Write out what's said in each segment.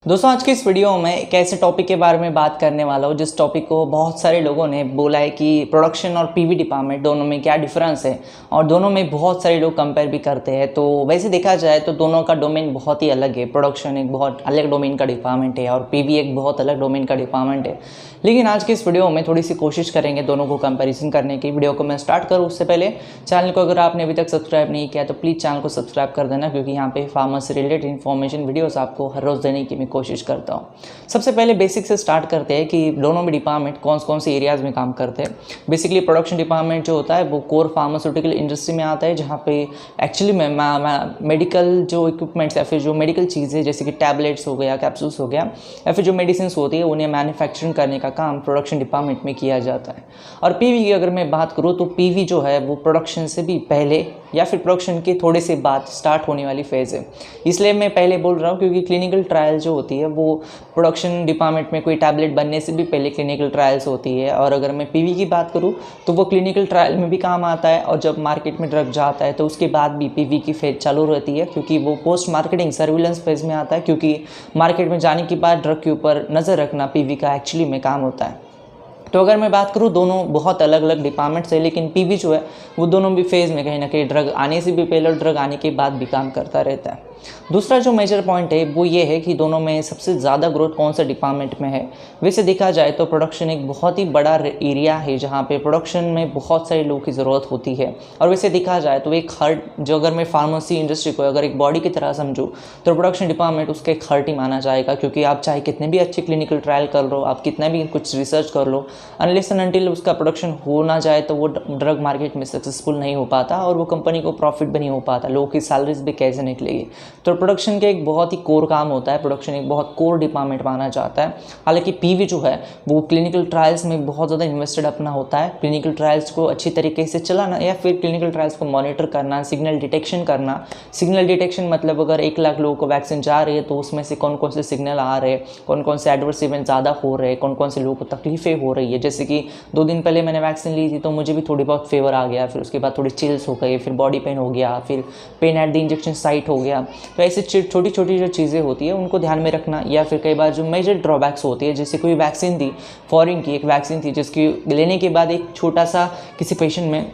दोस्तों आज की इस वीडियो में एक ऐसे टॉपिक के बारे में बात करने वाला हूँ जिस टॉपिक को बहुत सारे लोगों ने बोला है कि प्रोडक्शन और पीवी डिपार्टमेंट दोनों में क्या डिफरेंस है और दोनों में बहुत सारे लोग कंपेयर भी करते हैं। तो वैसे देखा जाए तो दोनों का डोमेन बहुत ही अलग है। प्रोडक्शन एक बहुत अलग डोमेन का डिपार्टमेंट है और पीवी एक बहुत अलग डोमेन का डिपार्टमेंट है। लेकिन आज की इस वीडियो में थोड़ी सी कोशिश करेंगे दोनों को कंपैरिजन करने की। वीडियो को मैं स्टार्ट करूँ उससे पहले चैनल को अगर आपने अभी तक सब्सक्राइब नहीं किया तो प्लीज़ चैनल को सब्सक्राइब कर देना, क्योंकि यहाँ पे फार्मा से रिलेटेड इन्फॉर्मेशन वीडियोस आपको हर रोज़ देने की मैं कोशिश करता हूँ। सबसे पहले बेसिक से स्टार्ट करते हैं कि दोनों में डिपार्टमेंट कौन कौन से एरियाज़ में काम करते हैं। बेसिकली प्रोडक्शन डिपार्टमेंट जो होता है वो कोर फार्मास्यूटिकल इंडस्ट्री में आता है, जहाँ पे एक्चुअली में मेडिकल जो इक्विपमेंट्स या फिर जो मेडिकल चीज़ें जैसे कि टैबलेट्स हो गया, कैप्सूल्स हो गया या फिर जो मेडिसिन होती है उन्हें मैन्युफैक्चरिंग करने का काम प्रोडक्शन डिपार्टमेंट में किया जाता है। और पीवी की अगर मैं बात करूँ तो पीवी जो है वो प्रोडक्शन से भी पहले या फिर प्रोडक्शन के थोड़े से बाद स्टार्ट होने वाली फेज़ है। इसलिए मैं पहले बोल रहा हूँ क्योंकि क्लिनिकल ट्रायल जो होती है वो प्रोडक्शन डिपार्टमेंट में कोई टैबलेट बनने से भी पहले क्लिनिकल ट्रायल्स होती है। और अगर मैं पीवी की बात करूँ तो वो क्लिनिकल ट्रायल में भी काम आता है और जब मार्केट में ड्रग जाता है तो उसके बाद भी पीवी की फेज चालू रहती है, क्योंकि वो पोस्ट मार्केटिंग सर्विलेंस फेज में आता है। क्योंकि मार्केट में जाने के बाद ड्रग के ऊपर नज़र रखना पीवी का एक्चुअली में काम होता है। तो अगर मैं बात करूँ दोनों बहुत अलग अलग डिपार्टमेंट्स है, लेकिन पीवी जो है वो दोनों भी फेज़ में कहीं ना कहीं ड्रग आने से भी पहले और ड्रग आने के बाद भी काम करता रहता है। दूसरा जो मेजर पॉइंट है वो ये है कि दोनों में सबसे ज़्यादा ग्रोथ कौन सा डिपार्टमेंट में है। वैसे देखा जाए तो प्रोडक्शन एक बहुत ही बड़ा एरिया है जहाँ पे प्रोडक्शन में बहुत सारे लोगों की ज़रूरत होती है। और वैसे देखा जाए तो एक हार्ट जो अगर मैं फार्मेसी इंडस्ट्री को अगर एक बॉडी की तरह समझूँ तो प्रोडक्शन डिपार्टमेंट उसका एक हार्ट ही माना जाएगा। क्योंकि आप चाहे कितने भी अच्छे क्लिनिकल ट्रायल कर लो, आप कितना भी कुछ रिसर्च कर लो, अनलेस एंड अनटिल उसका प्रोडक्शन हो ना जाए तो वो ड्रग मार्केट में सक्सेसफुल नहीं हो पाता और वो कंपनी को प्रॉफिट भी नहीं हो पाता, लोगों की सैलरीज भी कैसे निकलेगी। तो प्रोडक्शन का एक बहुत ही कोर काम होता है, प्रोडक्शन एक बहुत कोर डिपार्टमेंट माना जाता है। हालांकि पीवी जो है वो क्लिनिकल ट्रायल्स में बहुत ज़्यादा इन्वेस्टेड अपना होता है। क्लिनिकल ट्रायल्स को अच्छी तरीके से चलाना या फिर क्लिनिकल ट्रायल्स को मॉनिटर करना, सिग्नल डिटेक्शन करना। सिग्नल डिटेक्शन मतलब अगर 1 लाख लोगों को वैक्सीन जा रही है तो उसमें से कौन कौन से सिग्नल आ रहे हैं, कौन कौन से एडवर्स इवेंट ज़्यादा हो रहे हैं, कौन कौन से लोगों को तकलीफें हो रही है। जैसे कि 2 दिन पहले मैंने वैक्सीन ली थी तो मुझे भी थोड़ी बहुत फेवर आ गया, फिर उसके बाद थोड़ी चिल्स हो गई, फिर बॉडी पेन हो गया, फिर pen at the injection site हो गया। तो ऐसे छोटी छोटी जो चीज़ें होती है उनको ध्यान में रखना। या फिर कई बार जो मेजर ड्रॉबैक्स होती है, जैसे कोई वैक्सीन थी, फॉरेन की एक वैक्सीन थी जिसकी लेने के बाद एक छोटा सा किसी पेशेंट में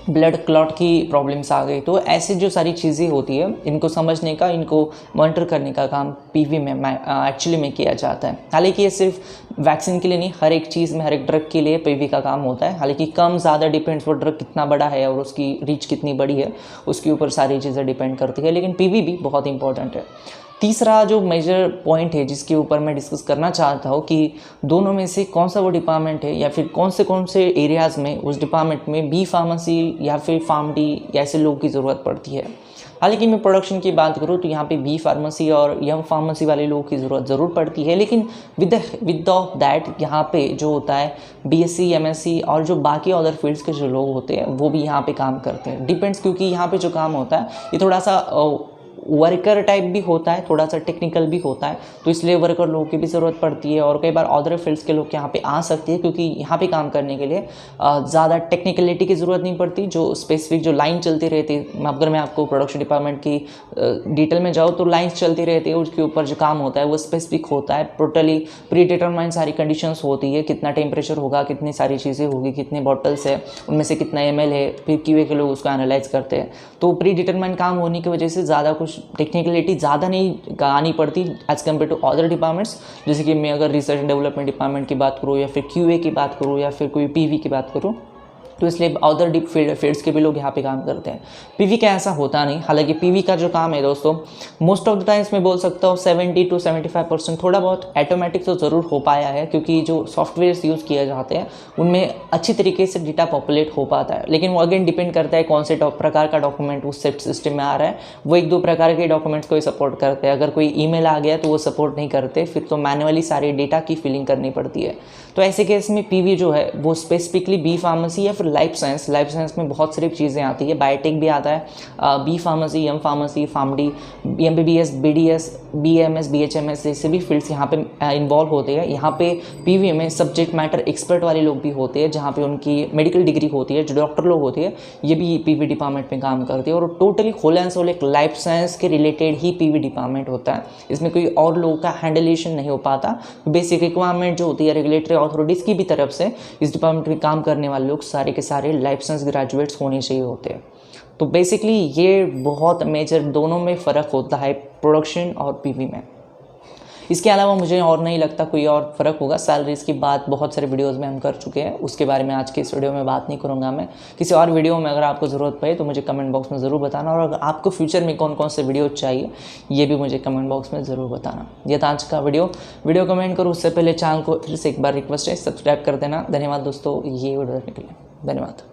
ब्लड क्लॉट की प्रॉब्लम्स आ गई। तो ऐसी जो सारी चीज़ें होती है इनको समझने का, इनको मॉनिटर करने का काम पीवी में एक्चुअली में किया जाता है। हालांकि ये सिर्फ वैक्सीन के लिए नहीं, हर एक चीज़ में, हर एक ड्रग के लिए पीवी का काम होता है। हालांकि कम ज़्यादा डिपेंड्स, वो ड्रग कितना बड़ा है और उसकी रीच कितनी बड़ी है उसके ऊपर सारी चीज़ें डिपेंड करती है, लेकिन पीवी भी बहुत इंपॉर्टेंट है। तीसरा जो मेजर पॉइंट है जिसके ऊपर मैं डिस्कस करना चाहता हूँ कि दोनों में से कौन सा वो डिपार्टमेंट है या फिर कौन से एरियाज़ में उस डिपार्टमेंट में बी फार्मेसी या फिर फार्म डी ऐसे लोगों की ज़रूरत पड़ती है। हालांकि मैं प्रोडक्शन की बात करूँ तो यहाँ पे बी फार्मेसी और यम फार्मेसी वाले लोगों की ज़रूरत ज़रूर पड़ती है, लेकिन विद दैट यहाँ पे जो होता है बीएससी, एमएससी और जो बाकी अदर फील्ड्स के जो लोग होते हैं वो भी यहाँ पे काम करते हैं। डिपेंड्स, क्योंकि यहाँ पे जो काम होता है ये थोड़ा सा वर्कर टाइप भी होता है, थोड़ा सा टेक्निकल भी होता है, तो इसलिए वर्कर लोगों की भी ज़रूरत पड़ती है। और कई बार अदर फील्ड्स के लोग यहाँ पे आ सकते हैं, क्योंकि यहाँ पे काम करने के लिए ज़्यादा टेक्निकलिटी की ज़रूरत नहीं पड़ती। जो स्पेसिफिक जो लाइन चलती रहती है, अगर मैं आपको प्रोडक्शन डिपार्टमेंट की डिटेल में जाऊँ तो लाइन्स चलती रहती है, उसके ऊपर जो काम होता है वो स्पेसिफिक होता है। टोटली प्री डिटरमाइंड सारी कंडीशंस होती है, कितना टेम्परेचर होगा, कितनी सारी चीज़ें होगी, कितने बॉटल्स है, उनमें से कितना ml है, फिर क्यूए के लोग उसको एनालाइज करते हैं। तो प्री डिटरमाइंड काम होने की वजह से ज़्यादा कुछ टेक्निकलिटी ज़्यादा नहीं आनी पड़ती as compare to other departments. जैसे कि मैं अगर रिसर्च एंड डेवलपमेंट डिपार्टमेंट की बात करूँ या फिर क्यूए की बात करूँ या फिर कोई पीवी की बात करूँ, तो इसलिए अदर डीप फील्ड्स के भी लोग यहाँ पे काम करते हैं। पीवी का ऐसा होता नहीं। हालांकि पीवी का जो काम है दोस्तों मोस्ट ऑफ द टाइम्स मैं बोल सकता हूँ 70 to 75% थोड़ा बहुत ऑटोमेटिक तो ज़रूर हो पाया है, क्योंकि जो सॉफ्टवेयर्स यूज़ किए जाते हैं उनमें अच्छी तरीके से डेटा पॉपुलेट हो पाता है। लेकिन वो अगेन डिपेंड करता है कौन से प्रकार का डॉक्यूमेंट उस सिस्टम में आ रहा है। वो 1-2 प्रकार के डॉक्यूमेंट्स को ही सपोर्ट करते हैं। अगर कोई ईमेल आ गया तो वो सपोर्ट नहीं करते, फिर तो मैनुअली सारे डेटा की फिलिंग करनी पड़ती है। तो ऐसे केस में पीवी जो है वो स्पेसिफिकली बी फार्मेसी या फिर फिर लाइफ साइंस में बहुत सारी चीज़ें आती है, बायोटेक भी आता है, B pharmacy, M pharmacy, PharmD, MBBS, BDS, BAMS, BHMS जैसे भी फील्ड्स यहाँ पे इन्वॉल्व होते हैं। यहाँ पे PV में सब्जेक्ट मैटर एक्सपर्ट वाले लोग भी होते हैं, जहाँ पे उनकी मेडिकल डिग्री होती है, जो डॉक्टर लोग होते हैं ये भी PV डिपार्टमेंट में काम करते हैं। और टोटली होल एंड सोल एक लाइफ साइंस के रिलेटेड ही PV डिपार्टमेंट होता है, इसमें कोई और लोगों का हैंडलेशन नहीं हो पाता। बेसिक रिक्वायरमेंट जो होती है रेगुलेटरी अथॉरिटीज़ की भी तरफ से इस डिपार्टमेंट में काम करने वाले लोग सारे के सारे लाइफ साइंस ग्रेजुएट्स होने चाहिए होते हैं। तो बेसिकली ये बहुत मेजर दोनों में फ़र्क होता है, प्रोडक्शन और PV में। इसके अलावा मुझे और नहीं लगता कोई और फ़र्क होगा। सैलरीज की बात बहुत सारे वीडियोस में हम कर चुके हैं, उसके बारे में आज के इस वीडियो में बात नहीं करूँगा मैं। किसी और वीडियो में अगर आपको ज़रूरत पड़े तो मुझे कमेंट बॉक्स में ज़रूर बताना, और अगर आपको फ्यूचर में कौन कौन से वीडियो चाहिए ये भी मुझे कमेंट बॉक्स में ज़रूर बताना। ये था आज का वीडियो कमेंट करो उससे पहले चैनल को फिर से एक बार रिक्वेस्ट है, सब्सक्राइब कर देना। धन्यवाद दोस्तों ये वीडियो देखने के लिए, धन्यवाद।